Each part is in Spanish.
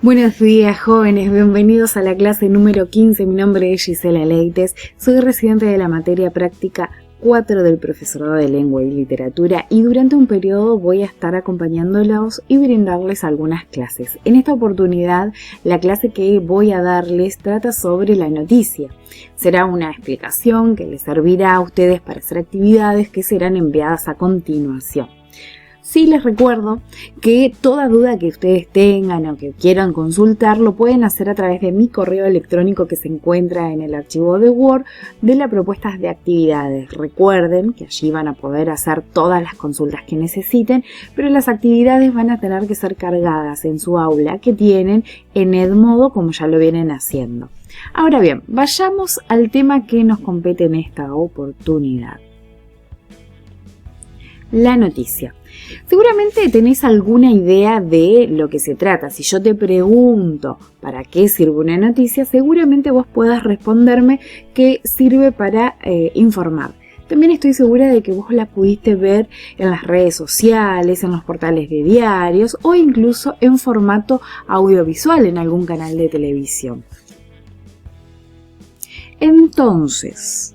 Buenos días, jóvenes, bienvenidos a la clase número 15. Mi nombre es Gisela Leites, soy residente de la materia práctica 4 del profesorado de lengua y literatura y durante un periodo voy a estar acompañándolos y brindarles algunas clases. En esta oportunidad, la clase que voy a darles trata sobre la noticia. Será una explicación que les servirá a ustedes para hacer actividades que serán enviadas a continuación. Sí, les recuerdo que toda duda que ustedes tengan o que quieran consultar lo pueden hacer a través de mi correo electrónico que se encuentra en el archivo de Word de las propuestas de actividades. Recuerden que allí van a poder hacer todas las consultas que necesiten, pero las actividades van a tener que ser cargadas en su aula que tienen en Edmodo como ya lo vienen haciendo. Ahora bien, vayamos al tema que nos compete en esta oportunidad. La noticia. Seguramente tenés alguna idea de lo que se trata. Si yo te pregunto para qué sirve una noticia, seguramente vos puedas responderme que sirve para informar. También estoy segura de que vos la pudiste ver en las redes sociales, en los portales de diarios o incluso en formato audiovisual en algún canal de televisión. Entonces,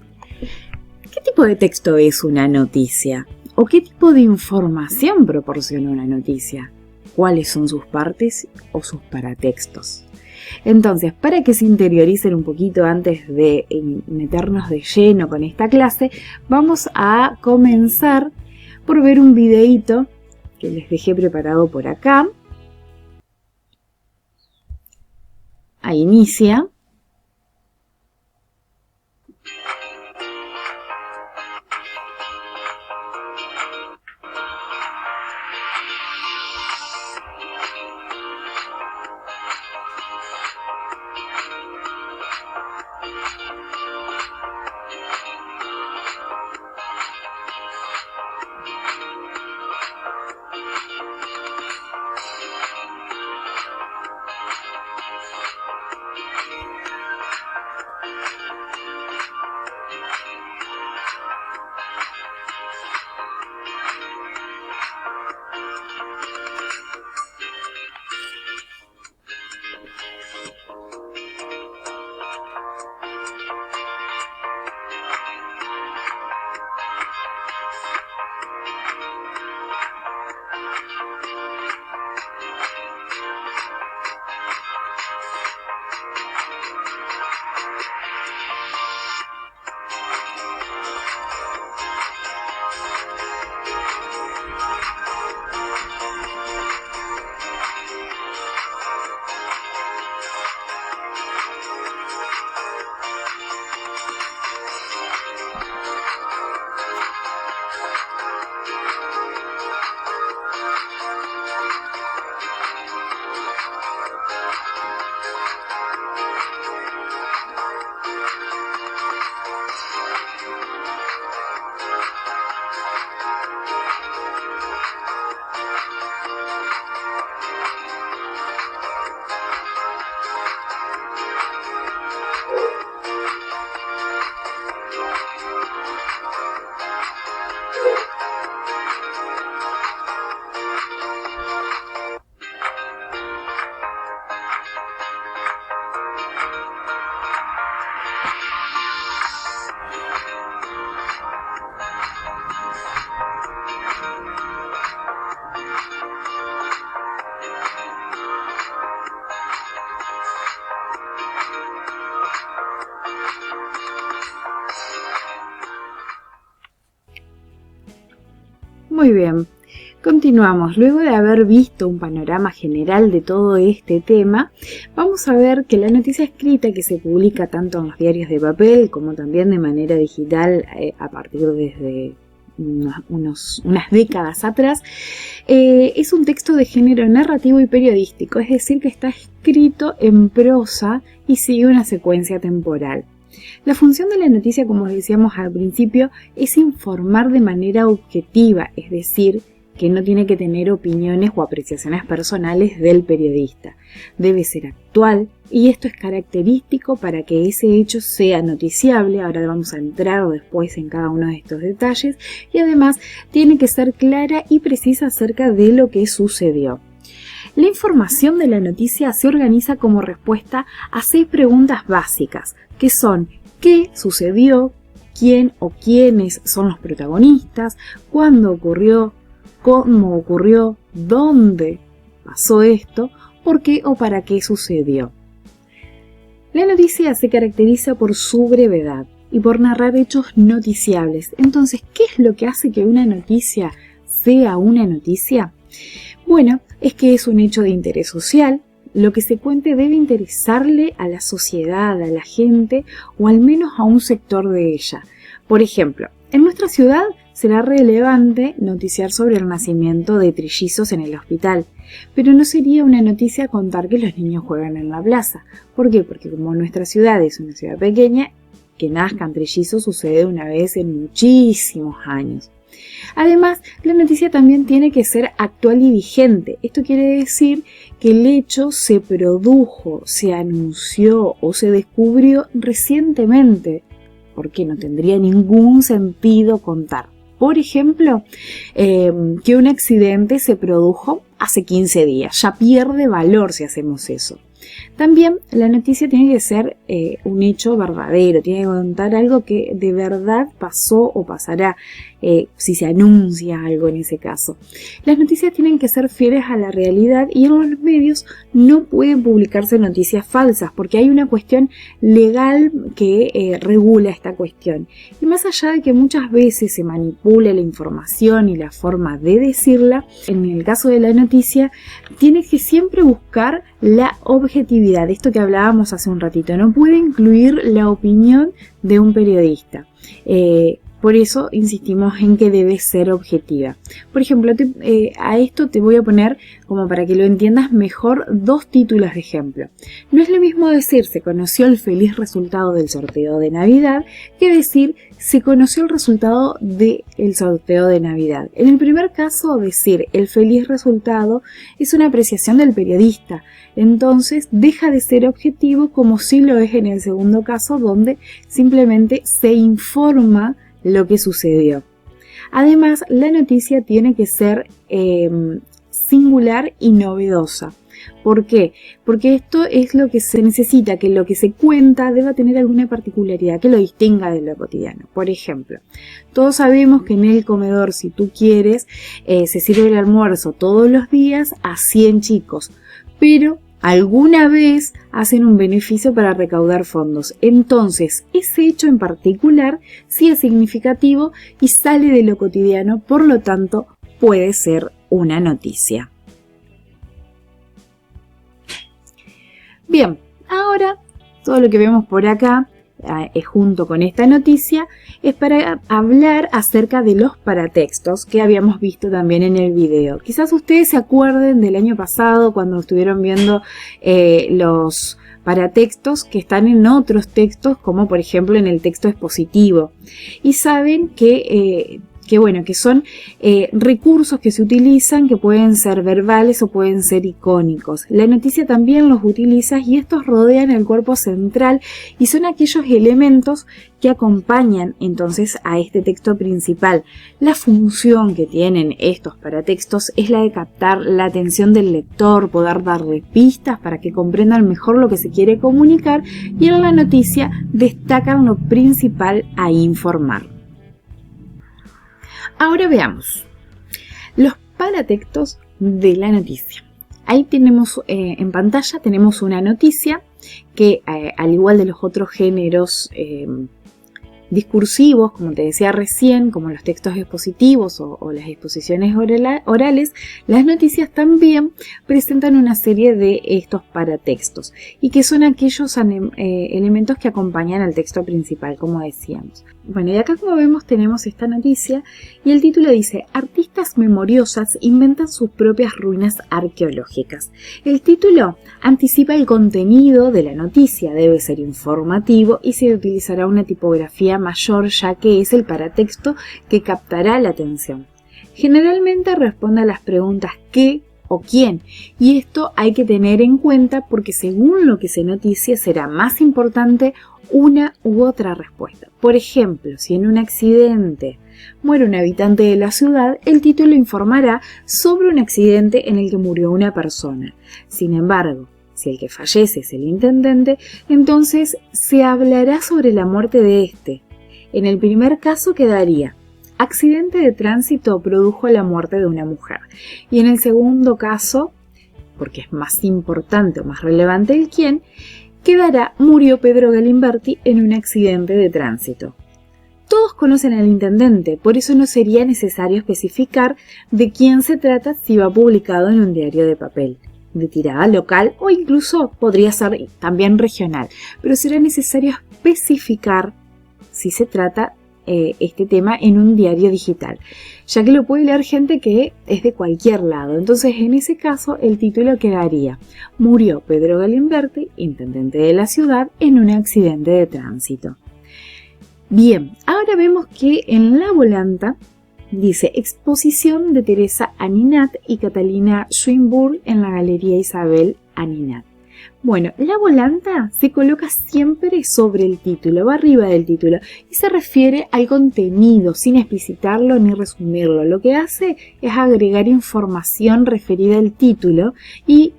¿qué tipo de texto es una noticia? ¿O qué tipo de información proporciona una noticia? ¿Cuáles son sus partes o sus paratextos? Entonces, para que se interioricen un poquito antes de meternos de lleno con esta clase, vamos a comenzar por ver un videíto que les dejé preparado por acá. Ahí inicia. Muy bien, continuamos. Luego de haber visto un panorama general de todo este tema, vamos a ver que la noticia escrita que se publica tanto en los diarios de papel como también de manera digital a partir desde unas décadas atrás, es un texto de género narrativo y periodístico, es decir, que está escrito en prosa y sigue una secuencia temporal. La función de la noticia, como decíamos al principio, es informar de manera objetiva, es decir, que no tiene que tener opiniones o apreciaciones personales del periodista. Debe ser actual y esto es característico para que ese hecho sea noticiable. Ahora vamos a entrar después en cada uno de estos detalles y además tiene que ser clara y precisa acerca de lo que sucedió. La información de la noticia se organiza como respuesta a 6 preguntas básicas, que son ¿qué sucedió?, quién o quiénes son los protagonistas, cuándo ocurrió, cómo ocurrió, dónde pasó esto, por qué o para qué sucedió. La noticia se caracteriza por su brevedad y por narrar hechos noticiables. Entonces, ¿qué es lo que hace que una noticia sea una noticia? Bueno, es que es un hecho de interés social. Lo que se cuente debe interesarle a la sociedad, a la gente o al menos a un sector de ella. Por ejemplo, en nuestra ciudad será relevante noticiar sobre el nacimiento de trillizos en el hospital, pero no sería una noticia contar que los niños juegan en la plaza. ¿Por qué? Porque como nuestra ciudad es una ciudad pequeña, que nazcan trillizos sucede una vez en muchísimos años. Además, la noticia también tiene que ser actual y vigente. Esto quiere decir que el hecho se produjo, se anunció o se descubrió recientemente, porque no tendría ningún sentido contar. Por ejemplo, que un accidente se produjo hace 15 días. Ya pierde valor si hacemos eso. También la noticia tiene que ser un hecho verdadero, tiene que contar algo que de verdad pasó o pasará, si se anuncia algo en ese caso. Las noticias tienen que ser fieles a la realidad y en los medios no pueden publicarse noticias falsas porque hay una cuestión legal que regula esta cuestión. Y más allá de que muchas veces se manipule la información y la forma de decirla, en el caso de la noticia tiene que siempre buscar la objetividad, esto que hablábamos hace un ratito, no puede incluir la opinión de un periodista. Por eso insistimos en que debe ser objetiva. Por ejemplo, a esto te voy a poner, como para que lo entiendas mejor, 2 títulos de ejemplo. No es lo mismo decir se conoció el feliz resultado del sorteo de Navidad que decir se conoció el resultado del sorteo de Navidad. En el primer caso, decir el feliz resultado es una apreciación del periodista. Entonces deja de ser objetivo como sí lo es en el segundo caso, donde simplemente se informa lo que sucedió. Además, la noticia tiene que ser singular y novedosa. ¿Por qué? Porque esto es lo que se necesita, que lo que se cuenta deba tener alguna particularidad que lo distinga de lo cotidiano. Por ejemplo, todos sabemos que en el comedor, si tú quieres, se sirve el almuerzo todos los días a 100 chicos, pero alguna vez hacen un beneficio para recaudar fondos. Entonces, ese hecho en particular sí es significativo y sale de lo cotidiano, por lo tanto, puede ser una noticia. Bien, ahora todo lo que vemos por acá, junto con esta noticia, es para hablar acerca de los paratextos que habíamos visto también en el video. Quizás ustedes se acuerden del año pasado cuando estuvieron viendo los paratextos que están en otros textos, como por ejemplo en el texto expositivo, y saben que son recursos que se utilizan, que pueden ser verbales o pueden ser icónicos. La noticia también los utiliza y estos rodean el cuerpo central y son aquellos elementos que acompañan entonces a este texto principal. La función que tienen estos paratextos es la de captar la atención del lector, poder darle pistas para que comprendan mejor lo que se quiere comunicar, y en la noticia destacan lo principal a informar. Ahora veamos los paratextos de la noticia. Ahí tenemos en pantalla tenemos una noticia que al igual de los otros géneros discursivos, como te decía recién, como los textos expositivos o las exposiciones orales, las noticias también presentan una serie de estos paratextos y que son aquellos elementos que acompañan al texto principal, como decíamos. Bueno, y acá como vemos tenemos esta noticia y el título dice: artistas memoriosas inventan sus propias ruinas arqueológicas. El título anticipa el contenido de la noticia, debe ser informativo y se utilizará una tipografía mayor, ya que es el paratexto que captará la atención. Generalmente responde a las preguntas ¿qué?, o quién. Y esto hay que tener en cuenta porque según lo que se noticie será más importante una u otra respuesta. Por ejemplo, si en un accidente muere un habitante de la ciudad, el título informará sobre un accidente en el que murió una persona. Sin embargo, si el que fallece es el intendente, entonces se hablará sobre la muerte de este. En el primer caso quedaría: accidente de tránsito produjo la muerte de una mujer. Y en el segundo caso, porque es más importante o más relevante el quién, quedará: murió Pedro Galimberti en un accidente de tránsito. Todos conocen al intendente, por eso no sería necesario especificar de quién se trata si va publicado en un diario de papel, de tirada local o incluso podría ser también regional, pero será necesario especificar si se trata este tema en un diario digital, ya que lo puede leer gente que es de cualquier lado. Entonces, en ese caso, el título quedaría: murió Pedro Galimberti, intendente de la ciudad, en un accidente de tránsito. Bien, ahora vemos que en la volanta dice: exposición de Teresa Aninat y Catalina Schwinburg en la Galería Isabel Aninat. Bueno, la volanta se coloca siempre sobre el título, va arriba del título, y se refiere al contenido sin explicitarlo ni resumirlo. Lo que hace es agregar información referida al título y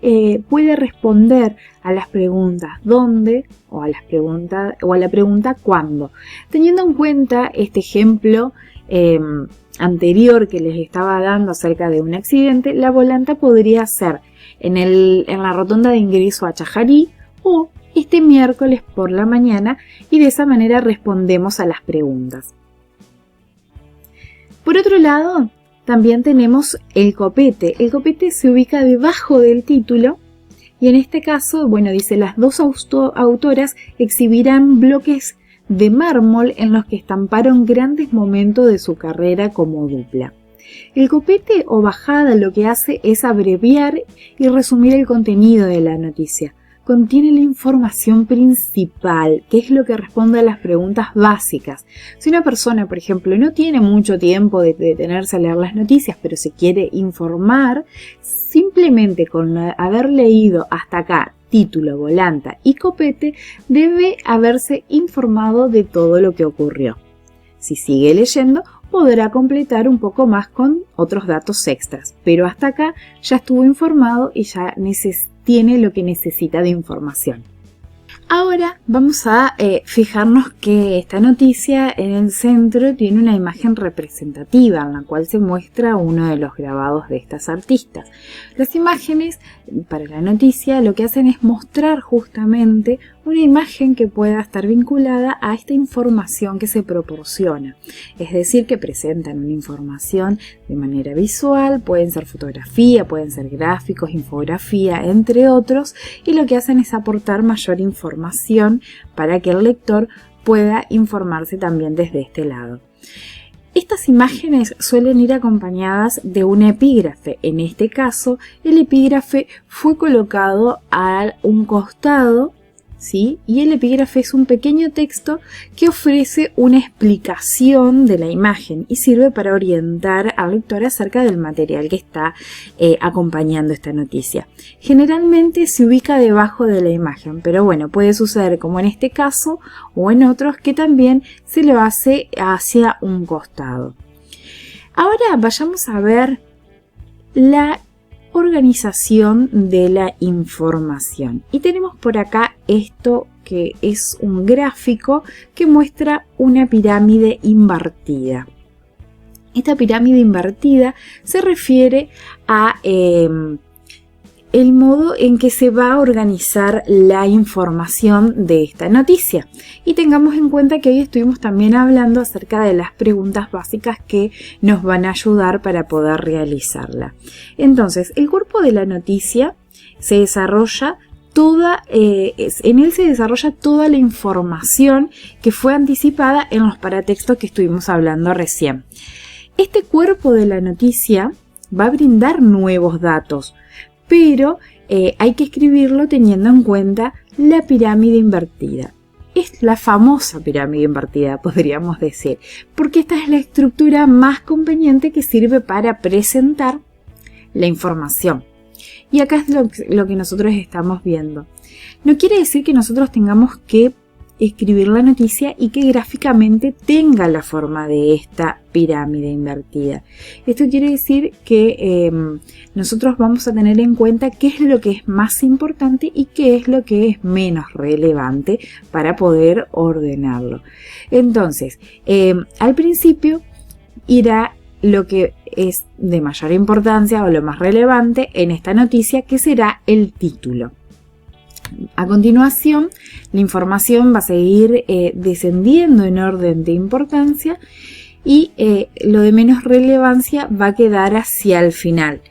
puede responder a las preguntas ¿dónde? O a la pregunta ¿cuándo? Teniendo en cuenta este ejemplo anterior que les estaba dando acerca de un accidente, la volanta podría ser en la rotonda de ingreso a Chajarí o este miércoles por la mañana, y de esa manera respondemos a las preguntas. Por otro lado, también tenemos el copete. El copete se ubica debajo del título y en este caso, bueno, dice: las dos autoras exhibirán bloques de mármol en los que estamparon grandes momentos de su carrera como dupla. El copete o bajada lo que hace es abreviar y resumir el contenido de la noticia. Contiene la información principal, que es lo que responde a las preguntas básicas. Si una persona, por ejemplo, no tiene mucho tiempo de detenerse a leer las noticias, pero se quiere informar, simplemente con haber leído hasta acá título, volanta y copete, debe haberse informado de todo lo que ocurrió. Si sigue leyendo, podrá completar un poco más con otros datos extras, pero hasta acá ya estuvo informado y ya tiene lo que necesita de información. Ahora vamos a fijarnos que esta noticia en el centro tiene una imagen representativa en la cual se muestra uno de los grabados de estas artistas. Las imágenes para la noticia lo que hacen es mostrar justamente una imagen que pueda estar vinculada a esta información que se proporciona. Es decir, que presentan una información de manera visual, pueden ser fotografía, pueden ser gráficos, infografía, entre otros, y lo que hacen es aportar mayor información para que el lector pueda informarse también desde este lado. Estas imágenes suelen ir acompañadas de un epígrafe. En este caso, el epígrafe fue colocado a un costado, ¿sí? Y el epígrafe es un pequeño texto que ofrece una explicación de la imagen y sirve para orientar al lector acerca del material que está acompañando esta noticia. Generalmente se ubica debajo de la imagen, pero bueno, puede suceder como en este caso o en otros que también se lo hace hacia un costado. Ahora vayamos a ver la organización de la información, y tenemos por acá esto que es un gráfico que muestra una pirámide invertida. Esta pirámide invertida se refiere a el modo en que se va a organizar la información de esta noticia. Y tengamos en cuenta que hoy estuvimos también hablando acerca de las preguntas básicas que nos van a ayudar para poder realizarla. Entonces, el cuerpo de la noticia se desarrolla en él se desarrolla toda la información que fue anticipada en los paratextos que estuvimos hablando recién. Este cuerpo de la noticia va a brindar nuevos datos, pero hay que escribirlo teniendo en cuenta la pirámide invertida. Es la famosa pirámide invertida, podríamos decir, porque esta es la estructura más conveniente que sirve para presentar la información. Y acá es lo que nosotros estamos viendo. No quiere decir que nosotros tengamos que escribir la noticia y que gráficamente tenga la forma de esta pirámide invertida. Esto quiere decir que nosotros vamos a tener en cuenta qué es lo que es más importante y qué es lo que es menos relevante para poder ordenarlo. Entonces, al principio irá lo que es de mayor importancia o lo más relevante en esta noticia, que será el título. A continuación, la información va a seguir descendiendo en orden de importancia y lo de menos relevancia va a quedar hacia el final.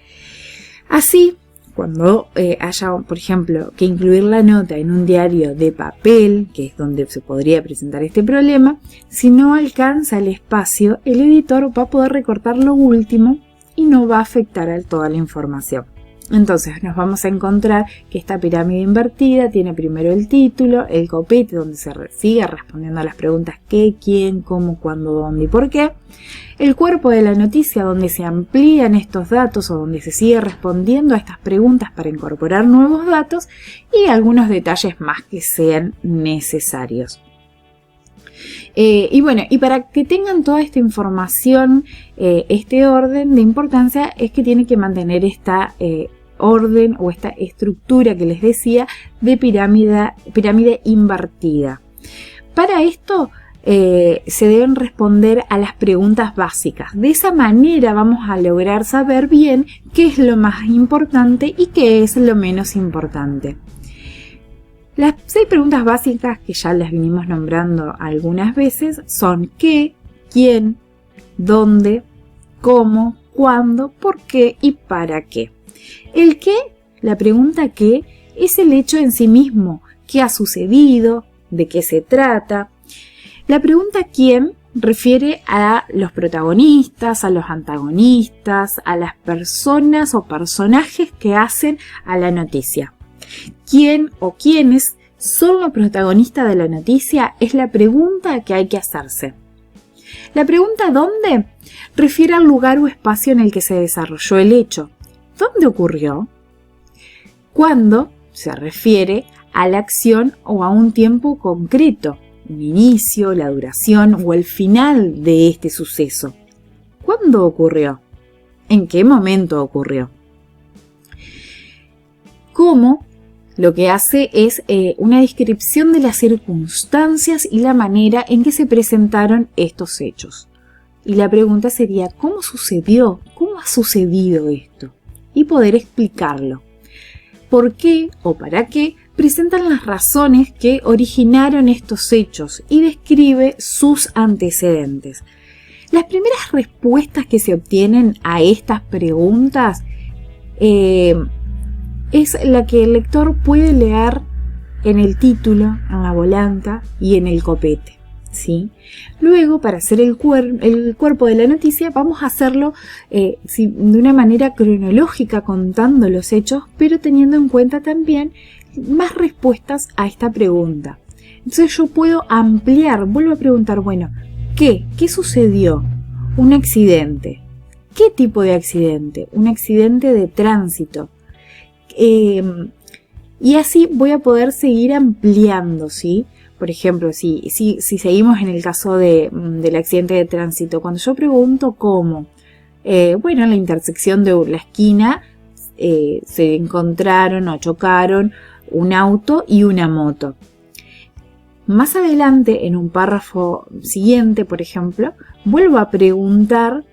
Así, cuando haya, por ejemplo, que incluir la nota en un diario de papel, que es donde se podría presentar este problema, si no alcanza el espacio, el editor va a poder recortar lo último y no va a afectar a toda la información. Entonces nos vamos a encontrar que esta pirámide invertida tiene primero el título, el copete donde se sigue respondiendo a las preguntas qué, quién, cómo, cuándo, dónde y por qué, el cuerpo de la noticia donde se amplían estos datos o donde se sigue respondiendo a estas preguntas para incorporar nuevos datos y algunos detalles más que sean necesarios. Y bueno, y para que tengan toda esta información, este orden de importancia es que tiene que mantener esta orden o esta estructura que les decía de pirámide invertida. Para esto se deben responder a las preguntas básicas. De esa manera vamos a lograr saber bien qué es lo más importante y qué es lo menos importante. Las 6 preguntas básicas, que ya las vinimos nombrando algunas veces, son qué, quién, dónde, cómo, cuándo, por qué y para qué. El qué, la pregunta qué, es el hecho en sí mismo, qué ha sucedido, de qué se trata. La pregunta quién refiere a los protagonistas, a los antagonistas, a las personas o personajes que hacen a la noticia. ¿Quién o quiénes son los protagonistas de la noticia? Es la pregunta que hay que hacerse. La pregunta ¿dónde? Refiere al lugar o espacio en el que se desarrolló el hecho. ¿Dónde ocurrió? ¿Cuándo? Se refiere a la acción o a un tiempo concreto, un inicio, la duración o el final de este suceso. ¿Cuándo ocurrió? ¿En qué momento ocurrió? ¿Cómo? Lo que hace es una descripción de las circunstancias y la manera en que se presentaron estos hechos. Y la pregunta sería, ¿cómo sucedió? ¿Cómo ha sucedido esto? Y poder explicarlo. ¿Por qué o para qué? Presentan las razones que originaron estos hechos y describe sus antecedentes. Las primeras respuestas que se obtienen a estas preguntas es la que el lector puede leer en el título, en la volanta y en el copete, ¿sí? Luego, para hacer el cuerpo de la noticia, vamos a hacerlo de una manera cronológica, contando los hechos, pero teniendo en cuenta también más respuestas a esta pregunta. Entonces yo puedo ampliar, vuelvo a preguntar, bueno, ¿qué sucedió? Un accidente. ¿Qué tipo de accidente? Un accidente de tránsito. Y así voy a poder seguir ampliando, ¿sí? Por ejemplo, si seguimos en el caso del accidente de tránsito, cuando yo pregunto cómo, bueno, en la intersección de la esquina se encontraron o chocaron un auto y una moto. Más adelante, en un párrafo siguiente, por ejemplo, vuelvo a preguntar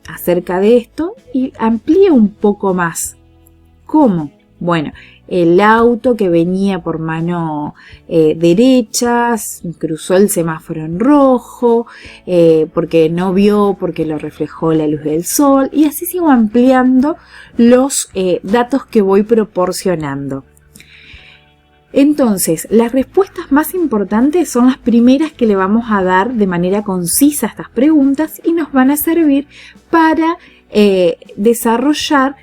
acerca de esto y amplío un poco más. ¿Cómo? Bueno, el auto que venía por mano derecha cruzó el semáforo en rojo, porque no vio, porque lo reflejó la luz del sol, y así sigo ampliando los datos que voy proporcionando. Entonces, las respuestas más importantes son las primeras que le vamos a dar de manera concisa a estas preguntas y nos van a servir para desarrollar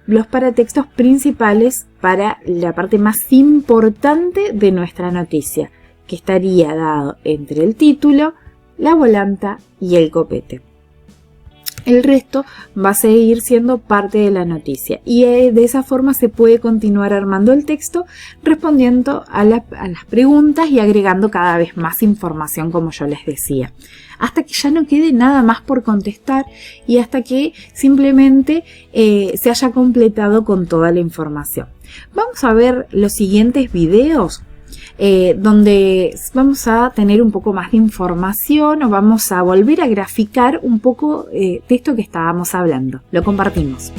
los paratextos principales para la parte más importante de nuestra noticia, que estaría dado entre el título, la volanta y el copete. El resto va a seguir siendo parte de la noticia y de esa forma se puede continuar armando el texto respondiendo a las preguntas y agregando cada vez más información, como yo les decía, hasta que ya no quede nada más por contestar y hasta que simplemente se haya completado con toda la información. Vamos a ver los siguientes videos donde vamos a tener un poco más de información o vamos a volver a graficar un poco de esto que estábamos hablando. Lo compartimos.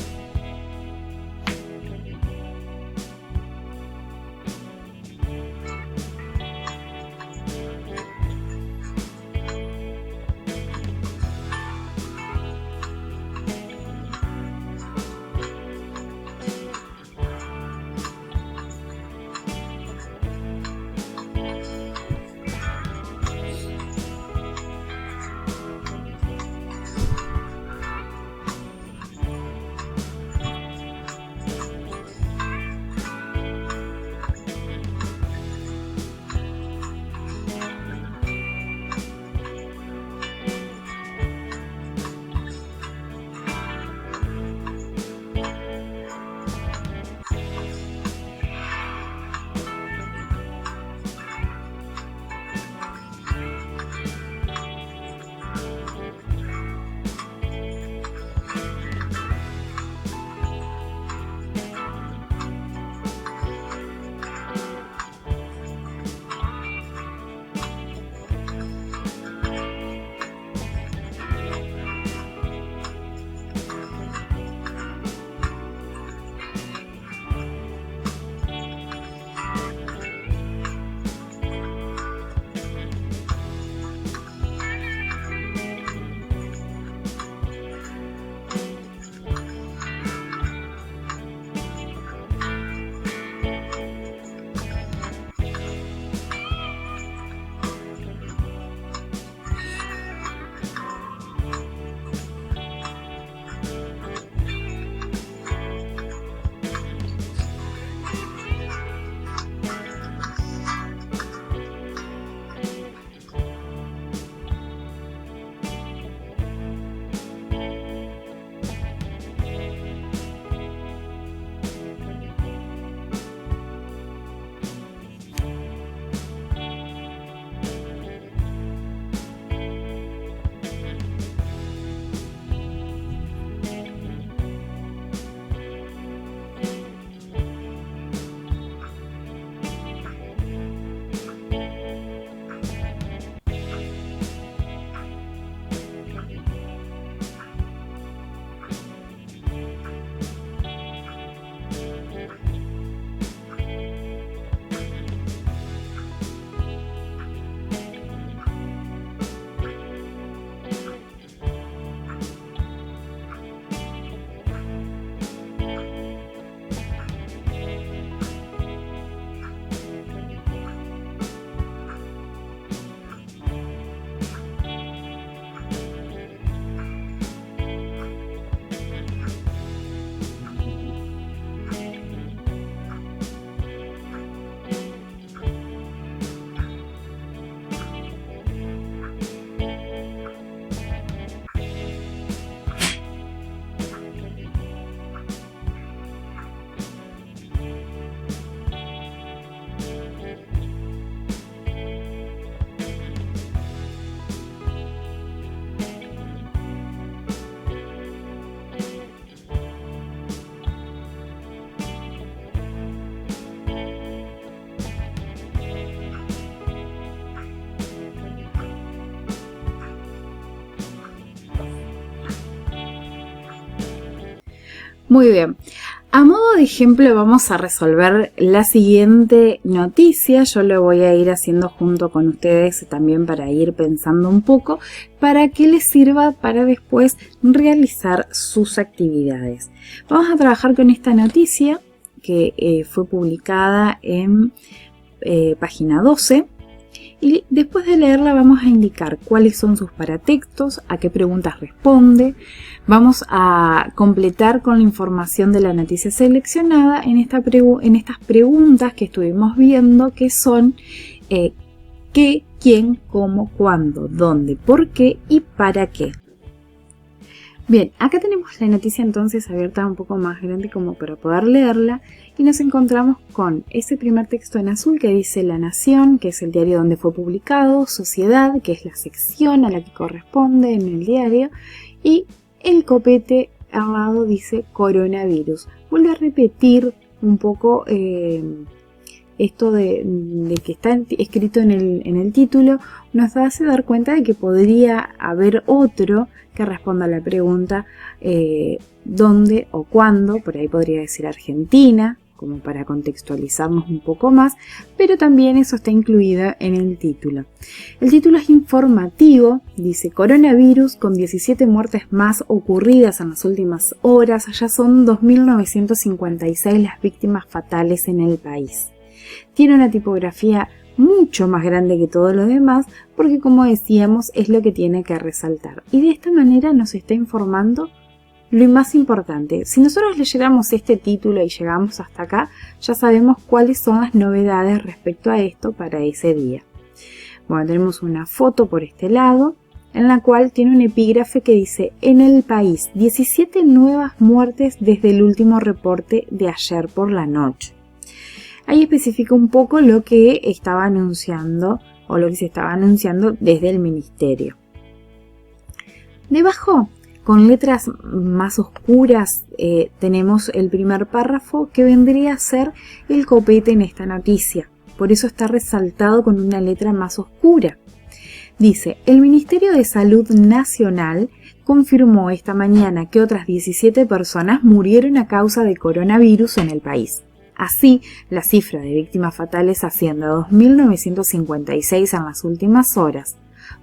Muy bien. A modo de ejemplo vamos a resolver la siguiente noticia. Yo lo voy a ir haciendo junto con ustedes también para ir pensando un poco para que les sirva para después realizar sus actividades. Vamos a trabajar con esta noticia que fue publicada en página 12. Y después de leerla vamos a indicar cuáles son sus paratextos, a qué preguntas responde. Vamos a completar con la información de la noticia seleccionada en estas preguntas que estuvimos viendo, que son qué, quién, cómo, cuándo, dónde, por qué y para qué. Bien, acá tenemos la noticia entonces abierta un poco más grande como para poder leerla y nos encontramos con ese primer texto en azul que dice La Nación, que es el diario donde fue publicado, Sociedad, que es la sección a la que corresponde en el diario, y el copete al lado dice Coronavirus. Vuelve a repetir un poco esto de que está escrito en el título, nos hace dar cuenta de que podría haber otro que responda a la pregunta dónde o cuándo, por ahí podría decir Argentina, como para contextualizarnos un poco más, pero también eso está incluido en el título. El título es informativo, dice Coronavirus con 17 muertes más ocurridas en las últimas horas, ya son 2.956 las víctimas fatales en el país. Tiene una tipografía mucho más grande que todo lo demás porque, como decíamos, es lo que tiene que resaltar. Y de esta manera nos está informando lo más importante. Si nosotros leyéramos este título y llegamos hasta acá, ya sabemos cuáles son las novedades respecto a esto para ese día. Bueno, tenemos una foto por este lado en la cual tiene un epígrafe que dice: en el país, 17 nuevas muertes desde el último reporte de ayer por la noche. Ahí especifica un poco lo que estaba anunciando o lo que se estaba anunciando desde el ministerio. Debajo, con letras más oscuras, tenemos el primer párrafo que vendría a ser el copete en esta noticia. Por eso está resaltado con una letra más oscura. Dice: el Ministerio de Salud Nacional confirmó esta mañana que otras 17 personas murieron a causa de coronavirus en el país. Así, la cifra de víctimas fatales asciende a 2.956 en las últimas horas.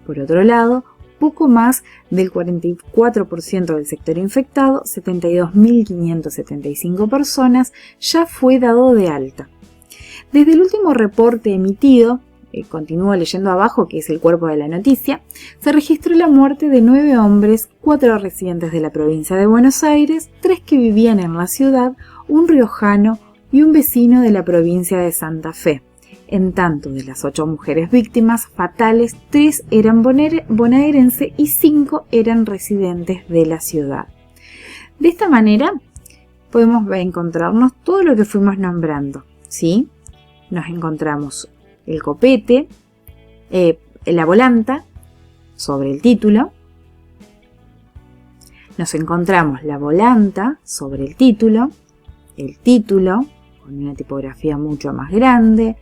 Por otro lado, poco más del 44% del sector infectado, 72.575 personas, ya fue dado de alta. Desde el último reporte emitido, continúo leyendo abajo, que es el cuerpo de la noticia, se registró la muerte de 9 hombres, 4 residentes de la provincia de Buenos Aires, 3 que vivían en la ciudad, un riojano y un vecino de la provincia de Santa Fe. En tanto, de las 8 mujeres víctimas fatales, 3 eran bonaerenses y 5 eran residentes de la ciudad. De esta manera, podemos encontrarnos todo lo que fuimos nombrando, ¿sí? Nos encontramos el copete, la volanta sobre el título. Nos encontramos la volanta sobre el título con una tipografía mucho más grande,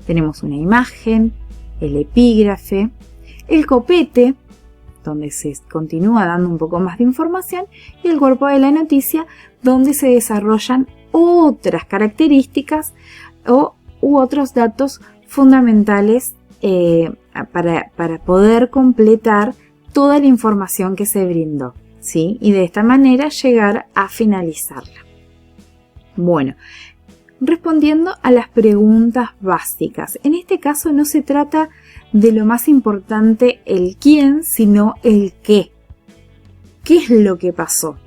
tenemos una imagen, el epígrafe, el copete, donde se continúa dando un poco más de información, y el cuerpo de la noticia, donde se desarrollan otras características u otros datos fundamentales para poder completar toda la información que se brindó, ¿sí? Y de esta manera llegar a finalizarla. Bueno, respondiendo a las preguntas básicas. En este caso no se trata de lo más importante el quién, sino el qué. ¿Qué es lo que pasó?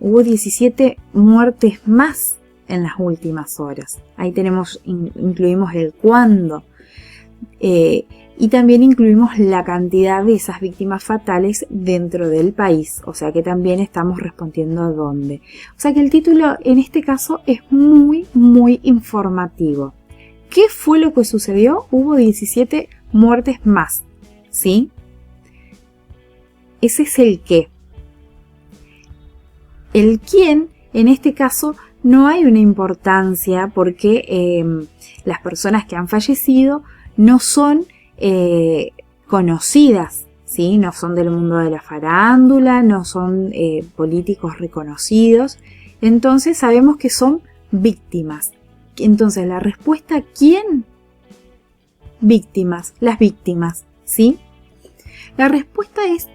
Hubo 17 muertes más en las últimas horas. Ahí incluimos el cuándo. Y también incluimos la cantidad de esas víctimas fatales dentro del país, o sea que también estamos respondiendo a dónde. O sea que el título en este caso es muy, muy informativo. ¿Qué fue lo que sucedió? Hubo 17 muertes más, ¿sí? Ese es el qué. El quién, en este caso, no hay una importancia porque las personas que han fallecido no son conocidas, ¿sí? No son del mundo de la farándula, no son políticos reconocidos, entonces sabemos que son víctimas. Entonces la respuesta ¿quién? Víctimas, las víctimas, ¿sí? La respuesta es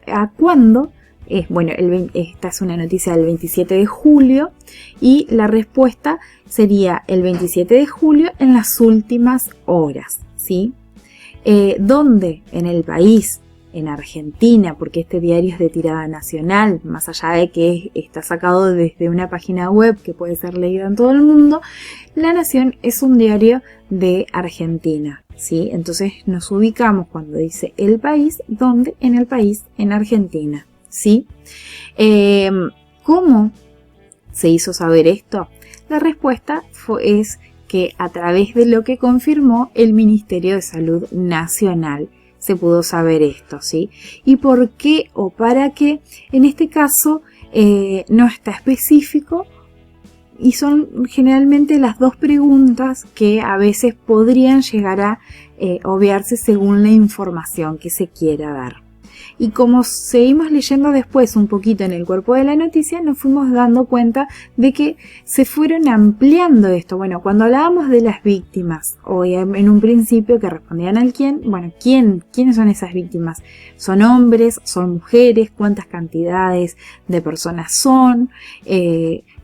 ¿a cuándo? Esta es una noticia del 27 de julio y la respuesta sería el 27 de julio en las últimas horas, ¿sí? ¿Dónde? En el país, en Argentina, porque este diario es de tirada nacional, más allá de que está sacado desde una página web que puede ser leída en todo el mundo, La Nación es un diario de Argentina, ¿sí? Entonces nos ubicamos cuando dice el país, ¿dónde? En el país, en Argentina, ¿sí? ¿Cómo se hizo saber esto? La respuesta es que a través de lo que confirmó el Ministerio de Salud Nacional se pudo saber esto, ¿sí? ¿Y por qué o para qué? En este caso no está específico y son generalmente las dos preguntas que a veces podrían llegar a obviarse según la información que se quiera dar. Y como seguimos leyendo después un poquito en el cuerpo de la noticia, nos fuimos dando cuenta de que se fueron ampliando esto. Bueno, cuando hablábamos de las víctimas, o en un principio que respondían al quién, bueno, ¿quiénes son esas víctimas? ¿Son hombres? ¿Son mujeres? ¿Cuántas cantidades de personas son?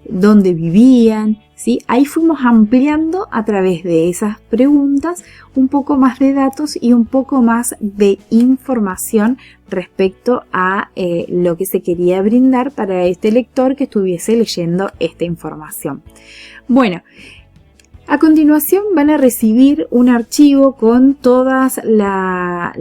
¿Dónde vivían? ¿Sí? Ahí fuimos ampliando a través de esas preguntas un poco más de datos y un poco más de información respecto a lo que se quería brindar para este lector que estuviese leyendo esta información. Bueno, a continuación van a recibir un archivo con toda la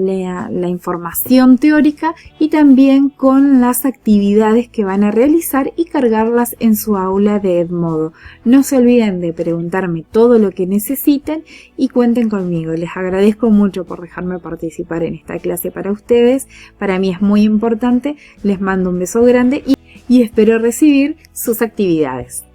información teórica y también con las actividades que van a realizar y cargarlas en su aula de Edmodo. No se olviden de preguntarme todo lo que necesiten y cuenten conmigo. Les agradezco mucho por dejarme participar en esta clase para ustedes. Para mí es muy importante. Les mando un beso grande y espero recibir sus actividades.